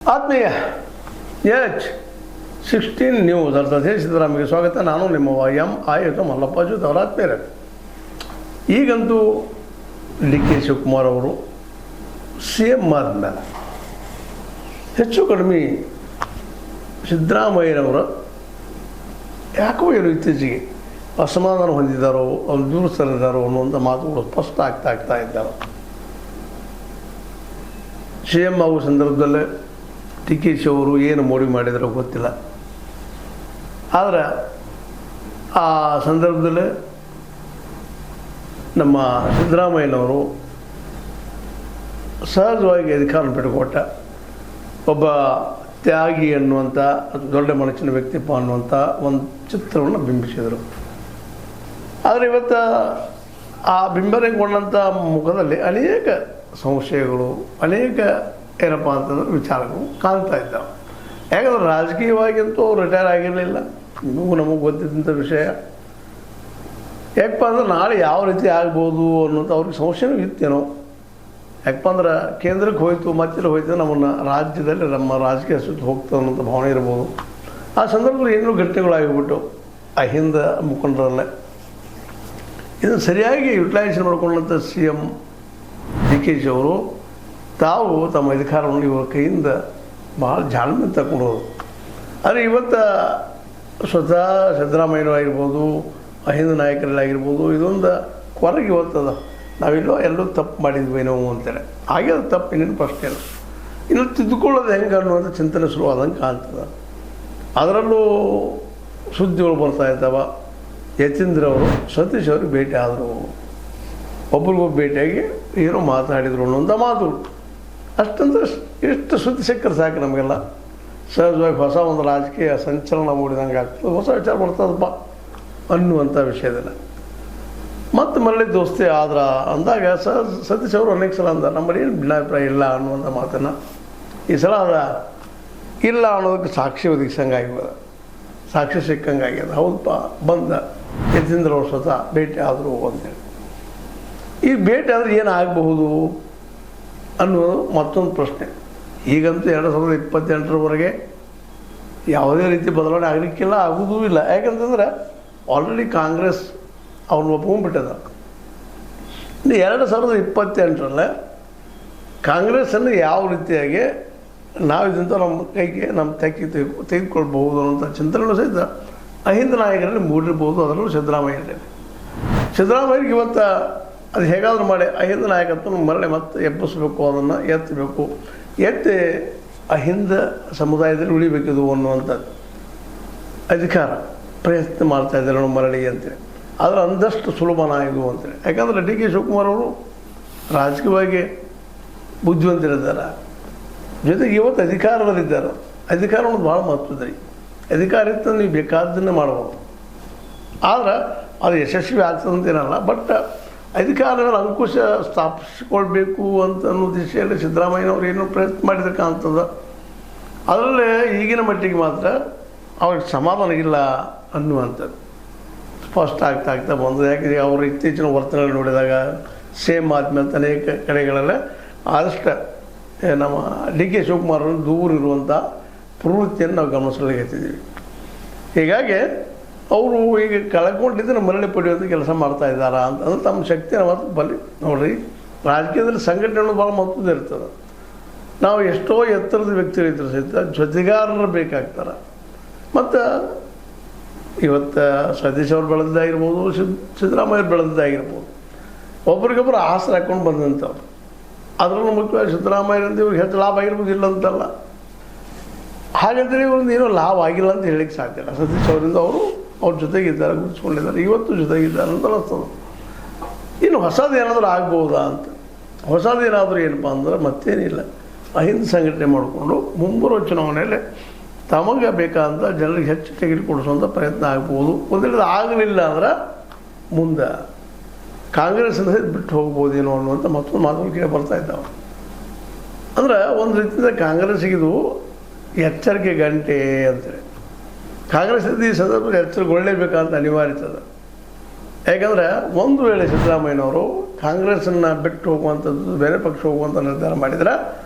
ಆತ್ಮೀಯ H16 news ಅರ್ಥಾತ್ ಸಿದ್ದರಾಮಯ್ಯ ಸ್ವಾಗತ. ನಾನು ನಿಮ್ಮ ಆಯುತ ಮಲ್ಲಪ್ಪ ಜೋತ್ ಅವರ ಆತ್ಮೀಯರೇ. ಈಗಂತೂ ಡಿ ಕೆ ಶಿವಕುಮಾರ್ ಅವರು CM ಆದಮೇಲೆ ಹೆಚ್ಚು ಕಡಿಮೆ ಸಿದ್ದರಾಮಯ್ಯನವರು ಯಾಕೋ ಏನು ಇತ್ತೀಚೆಗೆ ಅಸಮಾಧಾನ ಹೊಂದಿದ್ದಾರೋ ಅವ್ರು ದೂರ ಸರಿದಾರೋ ಅನ್ನುವಂಥ ಮಾತುಗಳು ಸ್ಪಷ್ಟ ಆಗ್ತಾ ಇದ್ದಾವೆ. CM ಆಗೋ ಸಂದರ್ಭದಲ್ಲೇ ಡಿ ಕೆ ಶಿ ಅವರು ಏನು ಮೋಡಿ ಮಾಡಿದಾರೋ ಗೊತ್ತಿಲ್ಲ. ಆದರೆ ಆ ಸಂದರ್ಭದಲ್ಲಿ ನಮ್ಮ ಸಿದ್ದರಾಮಯ್ಯನವರು ಸಹಜವಾಗಿ ಅಧಿಕಾರ ಬಿಟ್ಟುಕೊಟ್ಟ ಒಬ್ಬ ತ್ಯಾಗಿ ಅನ್ನುವಂಥ ದೊಡ್ಡ ಮನಸ್ಸಿನ ವ್ಯಕ್ತಿತ್ವ ಅನ್ನುವಂಥ ಒಂದು ಚಿತ್ರವನ್ನು ಬಿಂಬಿಸಿದರು. ಆದರೆ ಇವತ್ತು ಆ ಬಿಂಬನೆಗೊಂಡಂಥ ಮುಖದಲ್ಲಿ ಅನೇಕ ಸಂಶಯಗಳು, ಅನೇಕ ಏನಪ್ಪ ಅಂತಂದ್ರೆ ವಿಚಾರಗಳು ಕಾಣ್ತಾ ಇದ್ದಾವೆ. ಯಾಕಂದ್ರೆ ರಾಜಕೀಯವಾಗಿಂತೂ ಅವ್ರು ರಿಟೈರ್ ಆಗಿರಲಿಲ್ಲ, ನಿಮಗೂ ನಮಗೆ ಗೊತ್ತಿದ್ದಂಥ ವಿಷಯ. ಯಾಕಪ್ಪ ಅಂದ್ರೆ ನಾಳೆ ಯಾವ ರೀತಿ ಆಗ್ಬೋದು ಅನ್ನೋಂಥ ಅವ್ರಿಗೆ ಸಂಶಯನೂ ಇತ್ತೇನೋ. ಯಾಕಪ್ಪ ಅಂದ್ರೆ ಕೇಂದ್ರಕ್ಕೆ ಹೋಯ್ತು ಮತ್ತೆಲ್ಲ ಹೋಯ್ತು ನಮ್ಮನ್ನು ರಾಜ್ಯದಲ್ಲಿ ನಮ್ಮ ರಾಜಕೀಯ ಸುತ್ತ ಹೋಗ್ತದೆ ಅನ್ನೋಂಥ ಭಾವನೆ ಇರ್ಬೋದು. ಆ ಸಂದರ್ಭದಲ್ಲಿ ಏನೂ ಘಟನೆಗಳಾಗಿಬಿಟ್ಟು ಆ ಹಿಂದೆ ಮುಖಂಡರಲ್ಲೇ ಇದನ್ನು ಸರಿಯಾಗಿ ಯುಟಿಲೈಸೇಷನ್ ಮಾಡ್ಕೊಂಡಂಥ CM ಡಿ ಕೆ ಶಿ ಅವರು ತಾವು ತಮ್ಮ ಅಧಿಕಾರವನ್ನು ಇವರ ಕೈಯಿಂದ ಭಾಳ ಜಾಣ್ಮೆ ತಗೊಂಡೋದು. ಆದರೆ ಇವತ್ತು ಸ್ವತಃ ಸಿದ್ದರಾಮಯ್ಯನವರಾಗಿರ್ಬೋದು, ಅಹಿಂದ ನಾಯಕರಲ್ಲಾಗಿರ್ಬೋದು, ಇದೊಂದು ಕೊರಗೆ ಇವತ್ತದ ನಾವೆಲ್ಲೋ ಎಲ್ಲೂ ತಪ್ಪು ಮಾಡಿದ್ವಿ ನಾವು ಅಂತೇಳಿ. ಹಾಗೆ ಅದು ತಪ್ಪು ಇನ್ನೇನು ಪ್ರಶ್ನೆ ಇಲ್ಲ. ಇನ್ನು ತಿದ್ದುಕೊಳ್ಳೋದು ಹೆಂಗೆ ಅನ್ನುವಂಥ ಚಿಂತನೆ ಶುರುವಾದಂಗೆ ಕಾಣ್ತದೆ. ಅದರಲ್ಲೂ ಸುದ್ದಿಗಳು ಬರ್ತಾ ಇದ್ದಾವೆ. ಯತೀಂದ್ರ ಅವರು ಸತೀಶ್ ಅವ್ರಿಗೆ ಭೇಟಿ ಆದರು, ಒಬ್ರಿಗೊಬ್ಬರು ಭೇಟಿಯಾಗಿ ಏನೋ ಮಾತಾಡಿದರು ಅನ್ನೋಂಥ ಮಾತುಗಳು. ಅಷ್ಟಂದ್ರೆ ಎಷ್ಟು ಸುದ್ದಿ ಸಿಕ್ಕರೆ ಸಾಕು ನಮಗೆಲ್ಲ. ಸಹಜವಾಗಿ ಹೊಸ ಒಂದು ರಾಜಕೀಯ ಸಂಚಲನ ಮೂಡಿದಂಗೆ ಆಗ್ತದೆ, ಹೊಸ ವಿಚಾರ ಬರ್ತದಪ್ಪ ಅನ್ನುವಂಥ ವಿಷಯದಲ್ಲಿ. ಮತ್ತು ಮರಳಿ ದೋಸ್ತಿ ಆದ್ರೆ ಅಂದಾಗ ಸತೀಶ್ ಅವರು ಅನೇಕ ಸಲ ಅಂದ ನಮ್ಮಲ್ಲಿ ಏನು ಭಿನ್ನಾಭಿಪ್ರಾಯ ಇಲ್ಲ ಅನ್ನುವಂಥ ಮಾತನ್ನು ಈ ಸಲ ಅದ ಇಲ್ಲ ಅನ್ನೋದಕ್ಕೆ ಸಾಕ್ಷಿ ಒದಗಿಸಂಗೆ ಆಗ್ಯದ, ಸಾಕ್ಷಿ ಸಿಕ್ಕಂಗೆ ಆಗ್ಯದ. ಹೌದಪ್ಪ ಬಂದ ಯತೀಂದ್ರ ಅವರು ಸ್ವತಃ ಭೇಟಿ ಆದರು ಅಂತೇಳಿ. ಈ ಭೇಟಿ ಆದರೆ ಏನಾಗಬಹುದು ಅನ್ನೋದು ಮತ್ತೊಂದು ಪ್ರಶ್ನೆ. ಈಗಂತೂ 2028ರವರೆಗೆ ಯಾವುದೇ ರೀತಿ ಬದಲಾವಣೆ ಆಗಲಿಕ್ಕಿಲ್ಲ, ಆಗೋದೂ ಇಲ್ಲ. ಯಾಕಂತಂದ್ರೆ ಆಲ್ರೆಡಿ ಕಾಂಗ್ರೆಸ್ ಅವ್ರನ್ನ ಒಪ್ಕೊಂಡ್ಬಿಟ್ಟದ. ಇನ್ನು 2028ರಲ್ಲೇ ಕಾಂಗ್ರೆಸ್ಸನ್ನು ಯಾವ ರೀತಿಯಾಗಿ ನಾವು ಇದಂತ ನಮ್ಮ ಕೈಗೆ ನಮ್ಮ ತೆಗೆದುಕೊಳ್ಬಹುದು ಅನ್ನೋಂಥ ಚಿಂತನೆಗಳು ಸಹಿತ ಅಹಿಂದ ನಾಯಕರಲ್ಲಿ ಮೂಡಿರ್ಬೋದು. ಅದರಲ್ಲೂ ಸಿದ್ದರಾಮಯ್ಯರಿಗೆ ಇವತ್ತು ಅದು ಹೇಗಾದರೂ ಮಾಡಿ ಅಹಿಂದ ನಾಯಕತ್ವ ಮರಳಿ ಮತ್ತೆ ಎಬ್ಬಿಸಬೇಕು, ಅದನ್ನು ಎತ್ತಬೇಕು, ಎತ್ತಿ ಅಹಿಂದ ಸಮುದಾಯದಲ್ಲಿ ಉಳಿಬೇಕಿದು ಅನ್ನುವಂಥದ್ದು ಅಧಿಕಾರ ಪ್ರಯತ್ನ ಮಾಡ್ತಾಯಿದ್ದಾರೆ ನಾವು ಮರಳಿ ಅಂತೇಳಿ. ಆದರೆ ಅಂದಷ್ಟು ಸುಲಭನ ಇದು ಅಂತೇಳಿ. ಯಾಕಂದರೆ ಡಿ ಕೆ ಶಿವಕುಮಾರ್ ಅವರು ರಾಜಕೀಯವಾಗಿ ಬುದ್ಧಿವಂತರಿದ್ದಾರೆ, ಜೊತೆಗೆ ಇವತ್ತು ಅಧಿಕಾರದಲ್ಲಿದ್ದಾರೆ. ಅಧಿಕಾರ ಅನ್ನೋದು ಭಾಳ ಮಹತ್ವದ ರೀ. ಅಧಿಕಾರ ಇತ್ತು ನೀವು ಬೇಕಾದ್ದನ್ನೇ ಮಾಡ್ಬೋದು. ಆದರೆ ಅದು ಯಶಸ್ವಿ ಆಗ್ತದಂತೇನಲ್ಲ, ಬಟ್ ಅಧಿಕಾರಗಳ ಅಂಕುಶ ಸ್ಥಾಪಿಸಿಕೊಳ್ಬೇಕು ಅಂತ ಅನ್ನೋ ದಿಶೆಯಲ್ಲಿ ಸಿದ್ದರಾಮಯ್ಯನವ್ರು ಏನೋ ಪ್ರಯತ್ನ ಮಾಡಿದ್ರೆ ಕಾಣ್ತದೆ. ಅದರಲ್ಲೇ ಈಗಿನ ಮಟ್ಟಿಗೆ ಮಾತ್ರ ಅವ್ರಿಗೆ ಸಮಾಧಾನ ಇಲ್ಲ ಅನ್ನುವಂಥದ್ದು ಸ್ಪಷ್ಟ ಆಗ್ತಾ ಬಂದು. ಯಾಕೆಂದರೆ ಅವರು ಇತ್ತೀಚಿನ ವರ್ತನೆಗಳು ನೋಡಿದಾಗ CM ಆದಮೇಲೆ ಅನೇಕ ಕಡೆಗಳಲ್ಲೇ ಆದಷ್ಟು ನಮ್ಮ ಡಿ ಕೆ ಶಿವಕುಮಾರನ್ನು ದೂರ ಇರುವಂಥ ಪ್ರವೃತ್ತಿಯನ್ನು ನಾವು ಗಮನಿಸಲಿಕ್ಕಿದ್ದೀವಿ. ಹೀಗಾಗಿ ಅವರು ಈಗ ಕಳ್ಕೊಂಡಿದ್ದನ್ನು ಮರಳಿ ಪಡೆಯುವಂಥ ಕೆಲಸ ಮಾಡ್ತಾ ಇದ್ದಾರಾ ಅಂತಂದ್ರೆ ತಮ್ಮ ಶಕ್ತಿನ ಮತ್ತು ಬಲಿ ನೋಡಿರಿ. ರಾಜಕೀಯದಲ್ಲಿ ಸಂಘಟನೆ ಭಾಳ ಮಹತ್ವದ ಇರ್ತದೆ. ನಾವು ಎಷ್ಟೋ ಎತ್ತರದ ವ್ಯಕ್ತಿಗಳಿದ್ರು ಸಹಿತ ಜೊತೆಗಾರರು ಬೇಕಾಗ್ತಾರೆ. ಮತ್ತು ಇವತ್ತು ಸತೀಶ್ ಅವ್ರು ಬೆಳೆದಾಗಿರ್ಬೋದು, ಸಿದ್ದರಾಮಯ್ಯ ಬೆಳೆದಾಗಿರ್ಬೋದು, ಒಬ್ರಿಗೊಬ್ಬರು ಆಸರೆ ಹಾಕ್ಕೊಂಡು ಬಂದಂಥವ್ರು. ಅದರಲ್ಲೂ ಮುಖ್ಯವಾಗಿ ಸಿದ್ದರಾಮಯ್ಯರಿಂದ ಇವ್ರಿಗೆ ಹೆಚ್ಚು ಲಾಭ ಆಗಿರ್ಬೋದು, ಇಲ್ಲ ಅಂತಲ್ಲ. ಹಾಗಂತೇಳಿ ಇವ್ರಿಂದ ಏನೋ ಲಾಭ ಆಗಿಲ್ಲ ಅಂತ ಹೇಳಿಕ್ಕೆ ಸಾಧ್ಯ ಇಲ್ಲ. ಸತೀಶ್ ಅವರಿಂದ ಅವ್ರ ಜೊತೆಗಿದ್ದಾರೆ, ಗುರುತಿಸ್ಕೊಂಡಿದ್ದಾರೆ, ಇವತ್ತು ಜೊತೆಗಿದ್ದಾರೆ ಅಂತ ಅನಿಸ್ತದೆ. ಇನ್ನು ಹೊಸದು ಏನಾದರೂ ಆಗ್ಬೋದಾ ಅಂತ. ಹೊಸದೇನಾದರೂ ಏನಪ್ಪ ಅಂದ್ರೆ ಮತ್ತೇನಿಲ್ಲ, ಅಹಿಂದ ಸಂಘಟನೆ ಮಾಡಿಕೊಂಡು ಮುಂಬರುವ ಚುನಾವಣೆಯಲ್ಲಿ ತಮಗೆ ಬೇಕಾದಂಥ ಜನರಿಗೆ ಹೆಚ್ಚು ತೆಗೆದುಕೊಡಿಸುವಂಥ ಪ್ರಯತ್ನ ಆಗ್ಬೋದು. ಒಂದೇಳಿದ ಆಗಲಿಲ್ಲ ಅಂದ್ರೆ ಮುಂದೆ ಕಾಂಗ್ರೆಸ್ಸಿಂದ ಬಿಟ್ಟು ಹೋಗ್ಬೋದೇನೋ ಅನ್ನುವಂಥ ಮತ್ತೊಂದು ಮಾತುಗಳು ಕೇಳಿ ಬರ್ತಾ ಇದ್ದಾವೆ. ಅಂದ್ರೆ ಒಂದು ರೀತಿಯಿಂದ ಕಾಂಗ್ರೆಸ್ಸಿಗಿದು ಎಚ್ಚರಿಕೆ ಗಂಟೆ ಅಂತೇಳಿ. ಕಾಂಗ್ರೆಸ್ ಈ ಸಂದರ್ಭದಲ್ಲಿ ಎಚ್ಚರಗೊಳ್ಳಲೇಬೇಕಂತ ಅನಿವಾರ್ಯತದ. ಯಾಕಂದರೆ ಒಂದು ವೇಳೆ ಸಿದ್ದರಾಮಯ್ಯನವರು ಕಾಂಗ್ರೆಸ್ಸನ್ನು ಬಿಟ್ಟು ಹೋಗುವಂಥದ್ದು, ಬೇರೆ ಪಕ್ಷ ಹೋಗುವಂಥ ನಿರ್ಧಾರ ಮಾಡಿದರೆ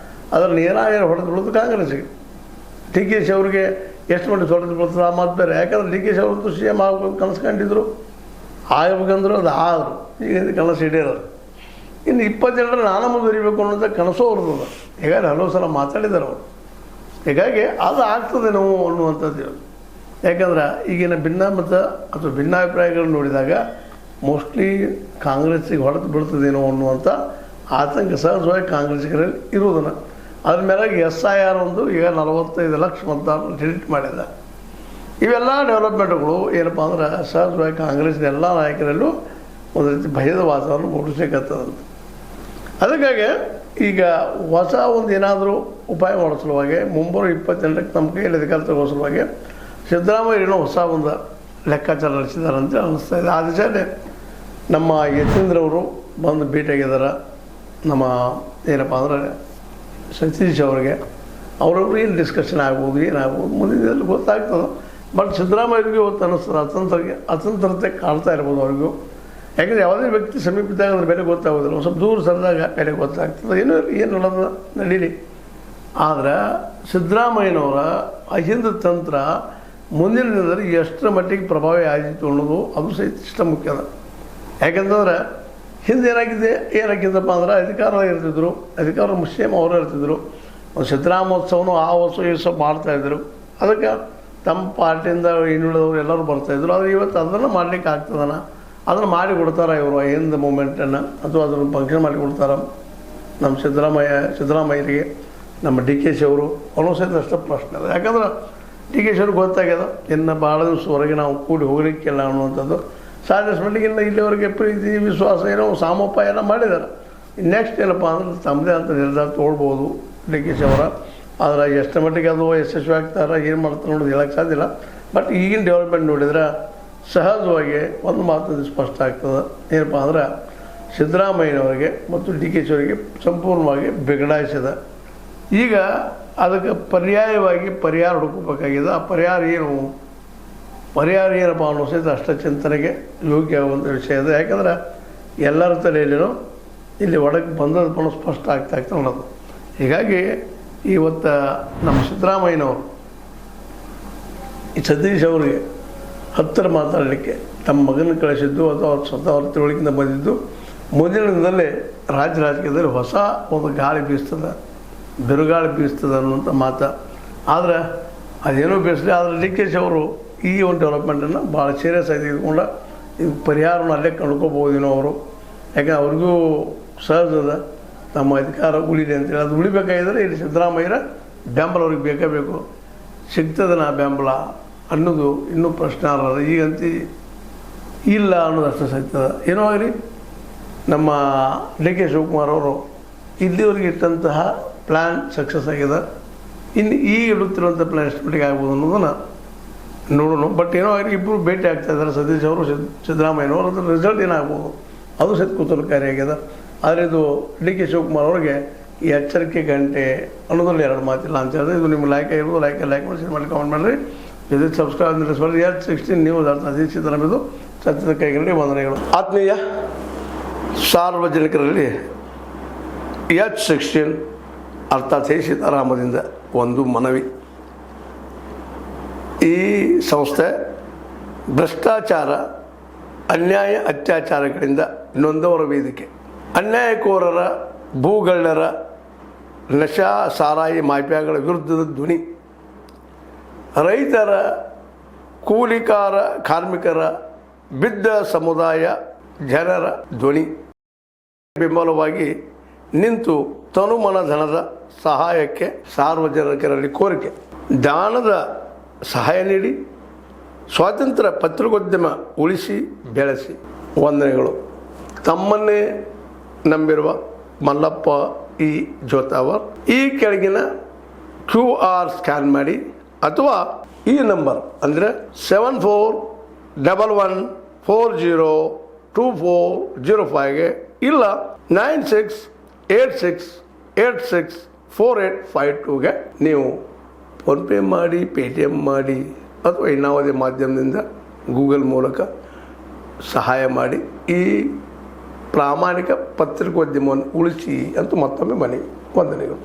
ಅದರ ನೇರಾಗಿ ಹೊಡೆದು ಬಿಡೋದು ಕಾಂಗ್ರೆಸ್ಸಿಗೆ. ಡಿ ಕೆ ಶಿ ಅವ್ರಿಗೆ ಎಷ್ಟು ಮಟ್ಟಿಗೆ ಹೊಡೆದು ಬರ್ತದೆ ಆ ಮಾತು ಬೇರೆ. ಯಾಕಂದ್ರೆ ಡಿ ಕೆ ಶಿ ಅವ್ರದ್ದು ಸಿ ಎಮ್ ಆಗಬೇಕು ಕನಸ್ಕೊಂಡಿದ್ರು, ಆಗಬೇಕಂದ್ರು ಅದು ಆದರು. ಈಗ ಕನಸು ಹಿಡಿಯೋರು. ಇನ್ನು 22 ನಾನು ಮುಂದುವರಿಬೇಕು ಅನ್ನೋಂಥ ಕನಸು ಅವ್ರದ್ದು. ಹೀಗಾಗಿ ಹಲವು ಸಲ ಮಾತಾಡಿದ್ದಾರೆ ಅವರು. ಹೀಗಾಗಿ ಅದು ಆಗ್ತದೇನೋ ಅನ್ನುವಂಥದ್ದು. ಯಾಕಂದ್ರೆ ಈಗಿನ ಭಿನ್ನಾಮತ ಅಥವಾ ಭಿನ್ನಾಭಿಪ್ರಾಯಗಳನ್ನು ನೋಡಿದಾಗ ಮೋಸ್ಟ್ಲಿ ಕಾಂಗ್ರೆಸ್ಸಿಗೆ ಹೊಡೆದು ಬೀಳ್ತದೇನೋ ಅನ್ನುವಂಥ ಆತಂಕ ಸಹಜವಾಗಿ ಕಾಂಗ್ರೆಸ್ಸಿಗರಲ್ಲಿ ಇರುವುದನ್ನು. ಅದ್ರ ಮೇಲಾಗಿ SIR ಒಂದು ಈಗ 45 ಲಕ್ಷ ಮತದಾರರು ಡಿಲೀಟ್ ಮಾಡಿದ. ಇವೆಲ್ಲ ಡೆವಲಪ್ಮೆಂಟ್ಗಳು ಏನಪ್ಪ ಅಂದ್ರೆ ಸಹಜವಾಗಿ ಕಾಂಗ್ರೆಸ್ನ ಎಲ್ಲ ನಾಯಕರಲ್ಲೂ ಒಂದು ರೀತಿ ಭಯದ ವಾತಾವರಣ ಮೂಡಿಸ್ಲಿಕ್ಕತ್ತದಂತ. ಅದಕ್ಕಾಗಿ ಈಗ ಹೊಸ ಒಂದು ಏನಾದರೂ ಉಪಾಯ ಮಾಡೋ ಸಲುವಾಗಿ ಮುಂಬರುವ 28ಕ್ಕೆ ನಮ್ಮ ಕೈಯಲ್ಲಿ ಅಧಿಕಾರ ತಗೋ ಸಲುವಾಗಿ ಸಿದ್ದರಾಮಯ್ಯ ಏನೋ ಹೊಸ ಒಂದು ಲೆಕ್ಕಾಚಾರ ನಡೆಸಿದ್ದಾರೆ ಅಂತ ಅನ್ನಿಸ್ತಾ ಇದೆ. ಆ ದಿಶೆಯಲ್ಲಿ ನಮ್ಮ ಯತೀಂದ್ರವರು ಬಂದು ಭೇಟಿಯಾಗಿದ್ದಾರೆ. ನಮ್ಮ ಏನಪ್ಪ ಅಂದ್ರೆ ಸತೀಶ್ ಅವರಿಗೆ ಅವರವ್ರು ಏನು ಡಿಸ್ಕಷನ್ ಆಗ್ಬೋದು, ಏನಾಗ್ಬೋದು ಮುಂದಿನ ದಿನದಲ್ಲಿ ಗೊತ್ತಾಗ್ತದೆ. ಬಟ್ ಸಿದ್ದರಾಮಯ್ಯರಿಗೂ ಇವತ್ತು ಅನ್ನಿಸ್ತದೆ ಅತಂತ್ರತೆ ಕಾಣ್ತಾ ಇರ್ಬೋದು ಅವ್ರಿಗೂ. ಯಾಕಂದರೆ ಯಾವುದೇ ವ್ಯಕ್ತಿ ಸಮೀಪಿದ್ದಾಗ ಅದ್ರ ಬೆಲೆ ಗೊತ್ತಾಗೋದಿಲ್ಲ. ಸ್ವಲ್ಪ ದೂರ ಸರಿದಾಗ ಬೆಲೆ ಗೊತ್ತಾಗ್ತದೆ. ಏನು ನೋಡೋದು ನಡೀಲಿ. ಆದರೆ ಸಿದ್ದರಾಮಯ್ಯನವರ ಅಹಿಂದ ತಂತ್ರ ಮುಂದಿನ ದಿನದಲ್ಲಿ ಎಷ್ಟರ ಮಟ್ಟಿಗೆ ಪ್ರಭಾವ ಆಯಿತು ಅನ್ನೋದು ಅದು ಸಹಿತ ಇಷ್ಟ ಮುಖ್ಯ ಅದ. ಯಾಕಂತಂದ್ರೆ ಹಿಂದೆ ಏನಾಗಿದ್ದಪ್ಪ ಅಂದ್ರೆ ಅಧಿಕಾರ ಇರ್ತಿದ್ರು, ಅಧಿಕಾರ ಮುಸ್ಲಿಮ್ ಅವರು ಇರ್ತಿದ್ರು. ಒಂದು ಸಿದ್ದರಾಮೋತ್ಸವನು ಆ ವರ್ಷ ಈ ವರ್ಷ ಮಾಡ್ತಾಯಿದ್ರು. ಅದಕ್ಕೆ ತಮ್ಮ ಪಾರ್ಟಿಯಿಂದ ಇನ್ನುಳಿದವರು ಎಲ್ಲರೂ ಬರ್ತಾಯಿದ್ರು. ಆದರೆ ಇವತ್ತು ಅದನ್ನು ಮಾಡಲಿಕ್ಕೆ ಆಗ್ತದನ, ಅದನ್ನು ಮಾಡಿ ಕೊಡ್ತಾರೆ ಇವರು ಅಹಿಂದ ಮೂಮೆಂಟನ್ನು, ಅಥವಾ ಅದನ್ನು ಫಂಕ್ಷನ್ ಮಾಡಿ ಕೊಡ್ತಾರೆ ನಮ್ಮ ಸಿದ್ದರಾಮಯ್ಯರಿಗೆ. ನಮ್ಮ ಡಿ ಕೆ ಶಿ ಅವರು ಅವನು ಸಹಿತ ಅಷ್ಟು ಪ್ರಶ್ನೆ ಅದ. ಯಾಕಂದ್ರೆ ಡಿ ಕೆ ಶಿ ಅವ್ರಿಗೆ ಗೊತ್ತಾಗ್ಯದ ಇನ್ನು ಭಾಳ ದಿವಸವರೆಗೆ ನಾವು ಕೂಡಿ ಹೋಗಲಿಕ್ಕಿಲ್ಲ ಅನ್ನುವಂಥದ್ದು. ಸಾಧ್ಯಸ್ ಮಟ್ಟಿಗೆ ಇನ್ನು ಇಲ್ಲಿವರೆಗೆ ಪ್ರೀತಿ ವಿಶ್ವಾಸ ಏನೋ ಸಾಮೋಪಾಯನ ಮಾಡಿದ್ದಾರೆ. ನೆಕ್ಸ್ಟ್ ಏನಪ್ಪ ಅಂದ್ರೆ ತಮ್ಮದೇ ಅಂತ ನಿರ್ಧಾರ ತೊಗೊಳ್ಬೋದು ಡಿ ಕೆ ಶಿ ಅವರ. ಆದರೆ ಎಷ್ಟು ಮಟ್ಟಿಗೆ ಅದು ಯಶಸ್ವಿ ಆಗ್ತಾರೆ, ಏನು ಮಾಡ್ತಾರೆ ನೋಡೋದು ಹೇಳೋಕ್ಕೆ ಸಾಧ್ಯ ಇಲ್ಲ. ಬಟ್ ಈಗಿನ ಡೆವಲಪ್ಮೆಂಟ್ ನೋಡಿದ್ರೆ ಸಹಜವಾಗಿ ಒಂದು ಮಾತು ಸ್ಪಷ್ಟ ಆಗ್ತದೆ. ಏನಪ್ಪ ಅಂದ್ರೆ ಸಿದ್ದರಾಮಯ್ಯನವರಿಗೆ ಮತ್ತು ಡಿ ಕೆ ಶಿ ಅವರಿಗೆ ಸಂಪೂರ್ಣವಾಗಿ ಬಿಗಡಾಯಿಸಿದ. ಈಗ ಅದಕ್ಕೆ ಪರ್ಯಾಯವಾಗಿ ಪರಿಹಾರ ಹುಡುಕಬೇಕಾಗಿದೆ. ಆ ಪರಿಹಾರ ಏನಪ್ಪ ಅನ್ನೋ ಸಹಿತ ಅಷ್ಟ ಚಿಂತನೆಗೆ ಯೋಗ್ಯವಾಗುವಂಥ ವಿಷಯ ಇದೆ. ಯಾಕಂದ್ರೆ ಎಲ್ಲರ ತಲೆಯಲ್ಲಿನೂ ಇಲ್ಲಿ ಒಳಗೆ ಬಂದದ್ದು ಸ್ಪಷ್ಟ ಆಗ್ತಾ ಅನ್ನೋದು. ಹೀಗಾಗಿ ಇವತ್ತು ನಮ್ಮ ಸಿದ್ದರಾಮಯ್ಯನವರು ಈ ಸತೀಶ್ ಅವರಿಗೆ ಹತ್ತಿರ ಮಾತಾಡಲಿಕ್ಕೆ ತಮ್ಮ ಮಗನ ಕಳಿಸಿದ್ದು ಅಥವಾ ಸ್ವತಃ ಅವ್ರ ತಿಳುವಳಿಕೆಯಿಂದ ಬಂದಿದ್ದು ಮುಂದಿನ ದಿನದಲ್ಲೇ ರಾಜಕೀಯದಲ್ಲಿ ಹೊಸ ಒಂದು ಗಾಳಿ ಬೀಸ್ತದೆ, ಬಿರುಗಾಳಿ ಬೀಸ್ತದೆ ಅನ್ನುವಂಥ ಮಾತು. ಆದರೆ ಅದೇನೋ ಬೀಸಲಿ, ಆದರೆ ಡಿ ಕೆ ಶಿ ಅವರು ಈ ಒಂದು ಡೆವಲಪ್ಮೆಂಟನ್ನು ಭಾಳ ಸೀರಿಯಸ್ ಆಗಿ ತೆಗೆದುಕೊಂಡು ಇದು ಪರಿಹಾರನ ಅಲ್ಲೇ ಕಂಡ್ಕೋಬೋದೇನೋ ಅವರು. ಯಾಕಂದ್ರೆ ಅವ್ರಿಗೂ ಸಹಜದ ನಮ್ಮ ಅಧಿಕಾರ ಉಳಿದೆ ಅಂತೇಳಿ. ಅದು ಉಳಿಬೇಕಾಗಿದ್ದರೆ ಇಲ್ಲಿ ಸಿದ್ದರಾಮಯ್ಯರ ಬೆಂಬಲ ಅವ್ರಿಗೆ ಬೇಕೇ ಬೇಕು. ಸಿಗ್ತದೆ ನಾ ಬೆಂಬಲ ಅನ್ನೋದು ಇನ್ನೂ ಪ್ರಶ್ನಾರ್ಹ. ಈಗಂತೂ ಇಲ್ಲ ಅನ್ನೋದು ಅಷ್ಟು ಸಿಗ್ತದೆ. ಏನೋ ಆಗಲಿ ನಮ್ಮ ಡಿ ಕೆ ಶಿವಕುಮಾರ್ ಅವರು ಇಲ್ಲಿವರೆಗೆ ಇಟ್ಟಂತಹ ಪ್ಲ್ಯಾನ್ ಸಕ್ಸಸ್ ಆಗಿದೆ. ಇನ್ನು ಈಗ ಇಡುತ್ತಿರುವಂಥ ಪ್ಲ್ಯಾನ್ ಎಷ್ಟು ಮಟ್ಟಿಗೆ ಆಗ್ಬೋದು ಅನ್ನೋದನ್ನು ನೋಡೋಣ. ಬಟ್ ಏನೋ ಆಗಲಿ ಇಬ್ಬರು ಭೇಟಿ ಆಗ್ತಾಯಿದ್ದಾರೆ ಸತೀಶ್ ಅವರು ಸಿದ್ದರಾಮಯ್ಯನವರು. ಅದ್ರ ರಿಸಲ್ಟ್ ಏನಾಗ್ಬೋದು ಅದು ಸಹಿತ ಕುತೂಹಲಕಾರಿಯಾಗಿದೆ. ಆದರೆ ಇದು ಡಿ ಕೆ ಶಿವಕುಮಾರ್ ಅವರಿಗೆ ಈ ಎಚ್ಚರಿಕೆ ಗಂಟೆ ಅನ್ನೋದ್ರಲ್ಲಿ ಎರಡು ಮಾತಿಲ್ಲ ಅಂತ ಹೇಳಿದ್ರೆ. ಇದು ನಿಮ್ಗೆ ಲೈಕ್ ಆಗಿರ್ಬೋದು, ಲೈಕ್ ಮಾಡಿ ಶೇರ್ ಮಾಡಿ ಕಾಮೆಂಟ್ ಮಾಡಿರಿ. ಇದು ಸಬ್ಸ್ಕ್ರೈಬ್ ನಿಲ್ಲಿಸ್ಬಾರ್ದು. H16 ನ್ಯೂಸ್ ಅಧೀಕ್ಷಿತ ನಮ್ಮದು ಸತ್ಯದ ಕೈಗಳಲ್ಲಿ ವಂದನೆಗಳು. ಆತ್ಮೀಯ ಸಾರ್ವಜನಿಕರಲ್ಲಿ H16 ಅರ್ಥಾತ್ ಸೀತಾರಾಮದಿಂದ ಒಂದು ಮನವಿ. ಈ ಸಂಸ್ಥೆ ಭ್ರಷ್ಟಾಚಾರ, ಅನ್ಯಾಯ, ಅತ್ಯಾಚಾರಗಳಿಂದ ನೊಂದವರ ವೇದಿಕೆ. ಅನ್ಯಾಯಕೋರರ, ಭೂಗಳ್ಳರ, ನಶಾ ಸಾರಾಯಿ ಮಾಫಿಯಾಗಳ ವಿರುದ್ಧದ ಧ್ವನಿ. ರೈತರ, ಕೂಲಿಕಾರ, ಕಾರ್ಮಿಕರ, ಬಿದ್ದ ಸಮುದಾಯ ಜನರ ಧ್ವನಿ. ಬೆಂಬಲವಾಗಿ ನಿಂತು ತನುಮನ ಧನದ ಸಹಾಯಕ್ಕೆ ಸಾರ್ವಜನಿಕರಲ್ಲಿ ಕೋರಿಕೆ. ದಾನದ ಸಹಾಯ ನೀಡಿ ಸ್ವಾತಂತ್ರ್ಯ ಪತ್ರಿಕೋದ್ಯಮ ಉಳಿಸಿ ಬೆಳೆಸಿ. ವಂದನೆಗಳು. ತಮ್ಮನ್ನೇ ನಂಬಿರುವ ಮಲ್ಲಪ್ಪ ಇ ಜೋತಾವರ್. ಈ ಕೆಳಗಿನ QR ಸ್ಕ್ಯಾನ್ ಮಾಡಿ ಅಥವಾ ಈ ನಂಬರ್ ಅಂದರೆ 7411402405ಗೆ ಇಲ್ಲ 9686864852ಗೆ ನೀವು ಫೋನ್ಪೇ ಮಾಡಿ, ಪೇಟಿಎಮ್ ಮಾಡಿ ಅಥವಾ ಇನ್ನಾವುದೇ ಮಾಧ್ಯಮದಿಂದ ಗೂಗಲ್ ಮೂಲಕ ಸಹಾಯ ಮಾಡಿ ಈ ಪ್ರಾಮಾಣಿಕ ಪತ್ರಿಕೋದ್ಯಮವನ್ನು ಉಳಿಸಿ ಅಂತ ಮತ್ತೊಮ್ಮೆ ಮನವಿ. ವಂದನೆಗಳು.